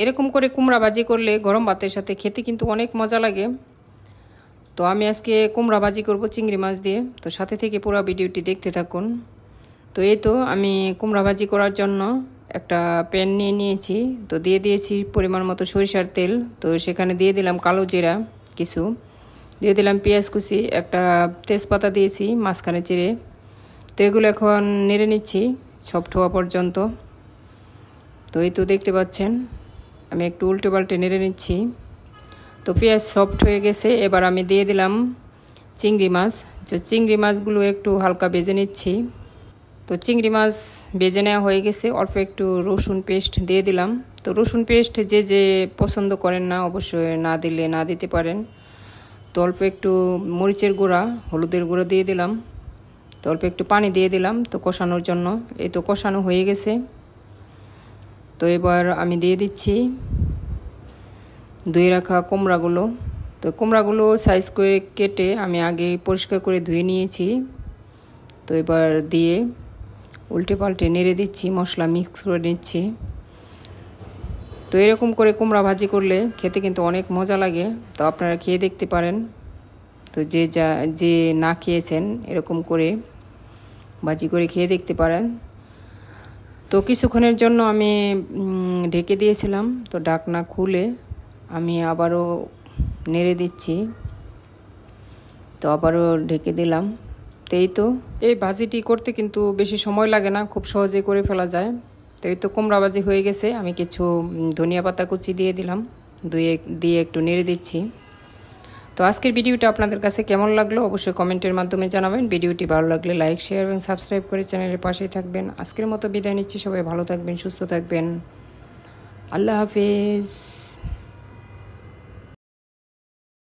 এরকম করে কুমড়া ভাজি করলে গরম ভাতের সাথে খেতে কিন্তু অনেক মজা লাগে। তো আমি আজকে কুমড়া ভাজি করব চিংড়ি মাছ দিয়ে। তো সাথে থেকে পুরো ভিডিওটি দেখতে থাকুন। তো এই তো আমি কুমড়া ভাজি করার জন্য একটা প্যান নিয়ে নিয়েছি। তো দিয়ে দিয়েছি পরিমাণ মতো সরিষার তেল। তো সেখানে দিয়ে দিলাম কালো জিরা কিছু, দিয়ে দিলাম পেঁয়াজ কুচি, একটা তেজপাতা দিয়েছি মাঝখানে চিড়ে। তো এগুলো এখন নেড়ে নিচ্ছি সফট হওয়া পর্যন্ত। তো এই তো দেখতে পাচ্ছেন আমি একটু উল্টে পাল্টে নেড়ে নিচ্ছি। তো পেঁয়াজ সফট হয়ে গেছে, এবার আমি দিয়ে দিলাম চিংড়ি মাছ। তো চিংড়ি মাছগুলো একটু হালকা ভেজে নিচ্ছি। তো চিংড়ি মাছ ভেজে নেওয়া হয়ে গেছে, অল্প একটু রসুন পেস্ট দিয়ে দিলাম। তো রসুন পেস্ট যে যে পছন্দ করেন না অবশ্যই না দিলে না দিতে পারেন। তো অল্প একটু মরিচের গুঁড়া, হলুদের গুঁড়া দিয়ে দিলাম। তো অল্প একটু পানি দিয়ে দিলাম তো কষানোর জন্য। এই তো কষানো হয়ে গেছে। তো এবার আমি দিয়ে দিচ্ছি ধুয়ে রাখা কুমড়াগুলো। তো কুমড়াগুলো সাইজ করে কেটে আমি আগে পরিষ্কার করে ধুয়ে নিয়েছি। তো এবার দিয়ে উল্টে পাল্টে নেড়ে দিচ্ছি, মশলা মিক্স করে নিচ্ছি। তো এরকম করে কুমড়া ভাজি করলে খেতে কিন্তু অনেক মজা লাগে। তো আপনারা খেয়ে দেখতে পারেন। তো যে না খেয়েছেন এরকম করে ভাজি করে খেয়ে দেখতে পারেন। তো কিছুক্ষণের জন্য আমি ঢেকে দিয়েছিলাম। তো ঢাকনা খুলে আমি আবারও নেড়ে দিচ্ছি। তো আবারও ঢেকে দিলাম। তো এই তো এই ভাজিটি করতে কিন্তু বেশি সময় লাগে না, খুব সহজে করে ফেলা যায়। তো এই তো কুমড়া ভাজি হয়ে গেছে, আমি কিছু ধনিয়া পাতা কুচি দিয়ে দিলাম, দিয়ে একটু নেড়ে দিচ্ছি। তো আজকের ভিডিওটা আপনাদের কাছে কেমন লাগলো অবশ্যই কমেন্টের মাধ্যমে জানাবেন। ভিডিওটি ভালো লাগলে লাইক, শেয়ার এবং সাবস্ক্রাইব করে চ্যানেলের পাশেই থাকবেন। আজকের মতো বিদায় নিচ্ছি, সবাই ভালো থাকবেন, সুস্থ থাকবেন। আল্লাহ হাফেজ।